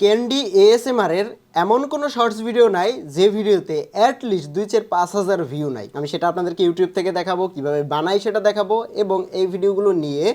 Candy ASMR এর এমন কোনো শর্টস ভিডিও নাই যে ভিডিওতে অ্যাটলিস্ট 2-4-5 হাজার ভিউ নাই। আমি সেটা আপনাদেরকে ইউটিউব থেকে দেখাবো, কিভাবে বানাই সেটা দেখাবো, এবং এই ভিডিওগুলো নিয়ে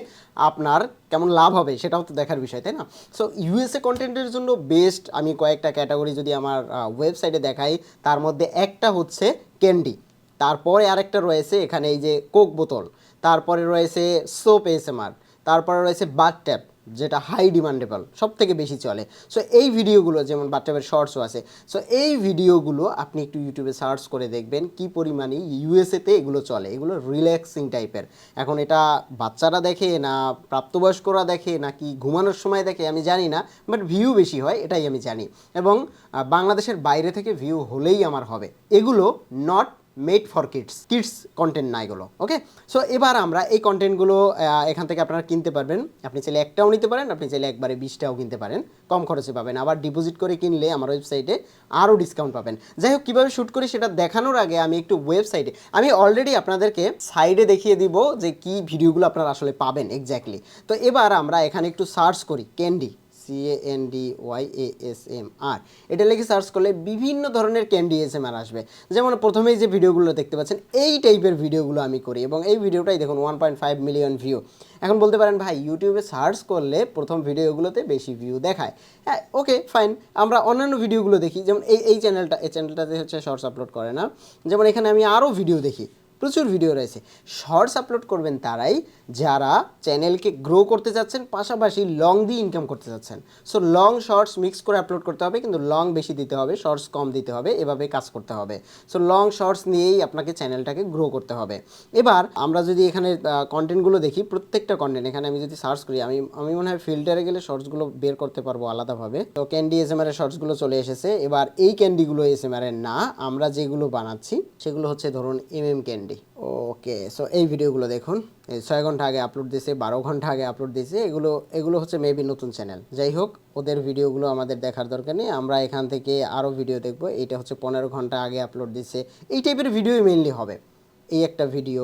আপনার কেমন লাভ হবে সেটাও তো দেখার বিষয়, তাই না? সো ইউএসএ কন্টেন্টের জন্য বেস্ট আমি কয়েকটা ক্যাটাগরি যদি আমার ওয়েবসাইটে দেখাই, তার মধ্যে একটা হচ্ছে ক্যান্ডি, তারপরে আরেকটা রয়েছে এখানে এই যে কোক বোতল, তারপরে রয়েছে সোপ এএসএমআর, তারপরে রয়েছে বাথ ট্যাপ যেটা হাই ডিমান্ডেবল, সব থেকে বেশি চলে। সো এই ভিডিওগুলো যেমন বাথটাবের শর্টসও আছে, সো এই ভিডিওগুলো আপনি একটু ইউটিউবে সার্চ করে দেখবেন কি পরিমাণে ইউএসএতে এগুলো চলে। এগুলো রিল্যাক্সিং টাইপের। এখন এটা বাচ্চারা দেখে না প্রাপ্তবয়স্করা দেখে নাকি ঘুমানোর সময় দেখে আমি জানি না, বাট ভিউ বেশি হয় এটাই আমি জানি, এবং বাংলাদেশের বাইরে থেকে ভিউ হলেই আমার হবে। এগুলো not made for kids content না এগুলো। ওকে, সো এবার আমরা এই কন্টেন্টগুলো এখান থেকে আপনারা কিনতে পারবেন। আপনি চাইলে একটাও নিতে পারেন, আপনি চাইলে একবারে 20টাও কিনতে পারেন, কম খরচে পাবেন। আবার ডিপোজিট করে কিনলে আমার ওয়েবসাইটে আরও ডিসকাউন্ট পাবেন। যাই হোক, কীভাবে শ্যুট করি সেটা দেখানোর আগে আমি একটু ওয়েবসাইটে, আমি অলরেডি আপনাদেরকে সাইডে দেখিয়ে দিব যে কি ভিডিওগুলো আপনারা আসলে পাবেন এক্স্যাক্টলি। তো এবার আমরা এখানে একটু সার্চ করি ক্যান্ডি, CANDYASMR, এটা লিখে সার্চ করলে বিভিন্ন ধরনের ক্যান্ডি এসএমআর আসবে। যেমন প্রথমেই যে ভিডিওগুলো দেখতে পাচ্ছেন এই টাইপের ভিডিওগুলো আমি করি, এবং এই ভিডিওটাই দেখুন 1.5 মিলিয়ন ভিউ। এখন বলতে পারেন ভাই ইউটিউবে সার্চ করলে প্রথম ভিডিওগুলোতে বেশি ভিউ দেখায়। হ্যাঁ, ওকে ফাইন, আমরা অন্যান্য ভিডিওগুলো দেখি। যেমন এই চ্যানেলটাতে হচ্ছে শর্টস আপলোড করে না। যেমন এখানে আমি আরও ভিডিও দেখি, প্রচুর ভিডিও রয়েছে। শর্টস আপলোড করবেন তারাই যারা চ্যানেলকে গ্রো করতে চাচ্ছেন, পাশাপাশি লং দিয়ে ইনকাম করতে চাচ্ছেন। সো লং শর্টস মিক্স করে আপলোড করতে হবে, কিন্তু লং বেশি দিতে হবে, শর্টস কম দিতে হবে, এভাবে কাজ করতে হবে। সো লং শর্টস নিয়েই আপনাকে চ্যানেলটাকে গ্রো করতে হবে। এবার আমরা যদি এখানে কন্টেন্টগুলো দেখি, প্রত্যেকটা কন্টেন্ট এখানে আমি যদি সার্চ করি, আমি মনে হয় ফিল্টারে গেলে শর্টসগুলো বের করতে পারবো আলাদাভাবে। তো ক্যান্ডি এসএমআর এর শর্টসগুলো চলে এসেছে। এবার এই ক্যান্ডিগুলো এসএমআর এর না, আমরা যেগুলো বানাচ্ছি সেগুলো হচ্ছে ধরুন ক্যান্ডি। ওকে, সো এই ভিডিওগুলো দেখুন, 6 ঘন্টা আগে আপলোড দিয়েছে, 12 ঘন্টা আগে আপলোড দিয়েছে। এগুলো হচ্ছে মেবি নতুন চ্যানেল। যাই হোক, ওদের ভিডিওগুলো আমাদের দেখার দরকার নেই, আমরা এখান থেকে আরও ভিডিও দেখব। এইটা হচ্ছে 15 ঘন্টা আগে আপলোড দিচ্ছে। এই টাইপের ভিডিওই মেইনলি হবে। এই একটা ভিডিও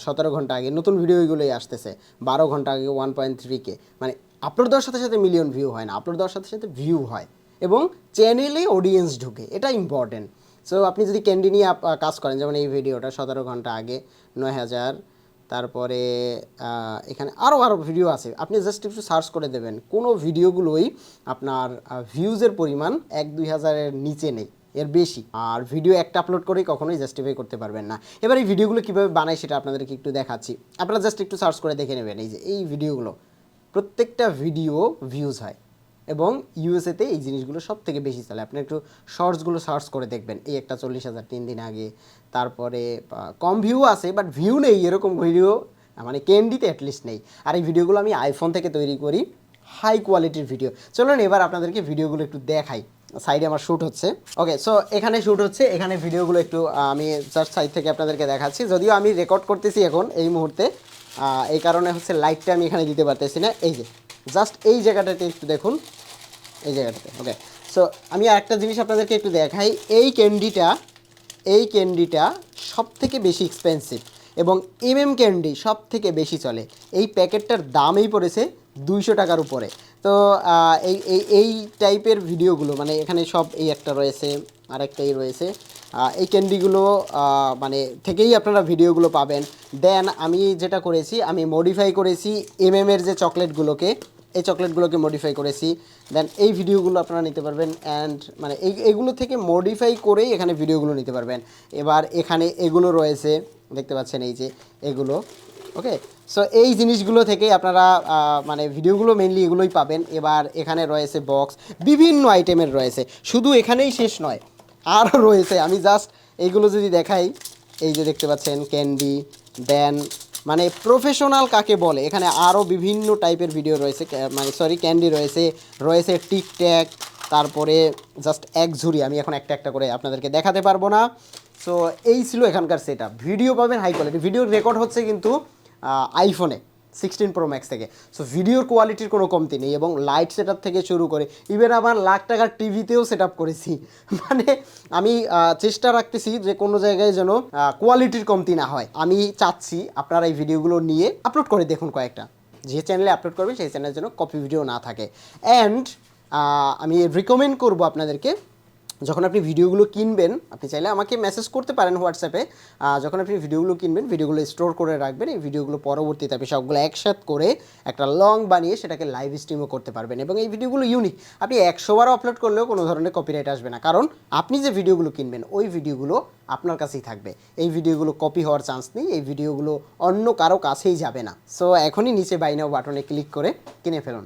17 ঘন্টা আগে, নতুন ভিডিও এগুলোই আসতেছে। 12 ঘন্টা আগে 1.3K, মানে আপলোড দেওয়ার সাথে সাথে মিলিয়ন ভিউ হয় না, আপলোড দেওয়ার সাথে সাথে ভিউ হয় এবং চ্যানেলে অডিয়েন্স ঢুকে, এটা ইম্পর্টেন্ট। সো আপনি যদি ক্যান্ডি নিয়ে কাজ করেন, যেমন এই ভিডিওটা 17 ঘন্টা আগে 9000, তারপরে এখানে আরও ভিডিও আছে, আপনি জাস্ট একটু সার্চ করে দেবেন। কোনো ভিডিওগুলোই আপনার ভিউজের পরিমাণ 1-2 হাজারের নিচে নেই, এর বেশি। আর ভিডিও একটা আপলোড করেই কখনোই জাস্টিফাই করতে পারবেন না। এবার এই ভিডিওগুলো কীভাবে বানাই সেটা আপনাদেরকে একটু দেখাচ্ছি, আপনারা জাস্ট একটু সার্চ করে দেখে নেবেন। এই যে এই ভিডিওগুলো, প্রত্যেকটা ভিডিও ভিউজ হয়, এবং ইউএসএতে এই জিনিসগুলো সব থেকে বেশি চলে। আপনি একটু শর্টসগুলো সার্চ করে দেখবেন। এই একটা 40,000 3 দিন আগে, তারপরে কম ভিউ আছে বাট ভিউ নেই এরকম ভিডিও মানে ক্যান্ডিতে অ্যাটলিস্ট নেই। আর এই ভিডিওগুলো আমি আইফোন থেকে তৈরি করি, হাই কোয়ালিটির ভিডিও। চলুন এবার আপনাদেরকে ভিডিওগুলো একটু দেখাই। সাইডে আমার শ্যুট হচ্ছে। ওকে, সো এখানে শ্যুট হচ্ছে, এখানে ভিডিওগুলো একটু আমি জাস্ট সাইড থেকে আপনাদেরকে দেখাচ্ছি। যদিও আমি রেকর্ড করতেছি এখন এই মুহূর্তে, এই কারণে হচ্ছে লাইটটা আমি এখানে দিতে পারতেছি না। এই যে জাস্ট এই জায়গাটাতে একটু দেখুন, এই জায়গাটাতে। ওকে, সো আমি আরেকটা জিনিস আপনাদেরকে একটু দেখাই। এই ক্যান্ডিটা সব থেকে বেশি এক্সপেন্সিভ, এবং ক্যান্ডি সব থেকে বেশি চলে। এই প্যাকেটটার দামই পড়েছে 200 টাকার উপরে। তো এই টাইপের ভিডিওগুলো মানে এখানে সব, এই একটা রয়েছে, আরেকটাই রয়েছে, এই ক্যান্ডিগুলো মানে থেকেই আপনারা ভিডিওগুলো পাবেন। দেন আমি যেটা করেছি, আমি মডিফাই করেছি এর যে চকলেটগুলোকে, এই চকলেটগুলোকে মডিফাই করেছি। দেন এই ভিডিওগুলো আপনারা নিতে পারবেন, অ্যান্ড মানে এইগুলো থেকে মডিফাই করেই এখানে ভিডিওগুলো নিতে পারবেন। এবার এখানে এগুলো রয়েছে, দেখতে পাচ্ছেন এই যে এগুলো। ওকে, সো এই জিনিসগুলো থেকেই আপনারা মানে ভিডিওগুলো মেইনলি এগুলোই পাবেন। এবার এখানে রয়েছে বক্স, বিভিন্ন আইটেমের রয়েছে, শুধু এখানেই শেষ নয়, আরও রয়েছে। আমি জাস্ট এইগুলো যদি দেখাই, এই যে দেখতে পাচ্ছেন ক্যান্ডি, দেন মানে প্রফেশনাল কাকে বলে, এখানে আরও বিভিন্ন টাইপের ভিডিও রয়েছে, মানে সরি ক্যান্ডি রয়েছে টিকট্যাক, তারপরে জাস্ট এক ঝুড়ি। আমি এখন একটা একটা করে আপনাদেরকে দেখাতে পারবো না। সো এই ছিল এখানকার সেটআপ। ভিডিও পাবেন হাই কোয়ালিটি, ভিডিও রেকর্ড হচ্ছে কিন্তু আইফোনে 16 Pro Max থেকে। সো ভিডিওর কোয়ালিটির কোনো কমতি নেই, এবং লাইট সেটআপ থেকে শুরু করে ইভেন আমার লাখ টাকার টিভিতেও সেটআপ করেছি। মানে আমি চেষ্টা রাখতেছি যে কোনো জায়গায় যেন কোয়ালিটির কমতি না হয়। আমি চাচ্ছি আপনারা এই ভিডিওগুলো নিয়ে আপলোড করে দেখুন কয়েকটা, যে চ্যানেলে আপলোড করবে সেই চ্যানেলের জন্য কপি ভিডিও না থাকে। অ্যান্ড আমি রিকমেন্ড করব আপনাদেরকে, যখন আপনি ভিডিওগুলো কিনবেন আপনি চাইলে আমাকে মেসেজ করতে পারেন হোয়াটসঅ্যাপে। যখন আপনি ভিডিওগুলো কিনবেন ভিডিওগুলো স্টোর করে রাখবেন, এই ভিডিওগুলো পরবর্তীতে আপনি সবগুলো একসাথ করে একটা লং বানিয়ে সেটাকে লাইভ স্ট্রিমও করতে পারবেন। এবং এই ভিডিওগুলো ইউনিক, আপনি 100বার আপলোড করলেও কোনো ধরনের কপিরাইট আসবে না, কারণ আপনি যে ভিডিওগুলো কিনবেন ওই ভিডিওগুলো আপনার কাছেই থাকবে। এই ভিডিওগুলো কপি হওয়ার চান্স নেই, এই ভিডিওগুলো অন্য কারো কাছেই যাবে না। সো এখনই নিচে বাই নাও বাটনে ক্লিক করে কিনে ফেলুন।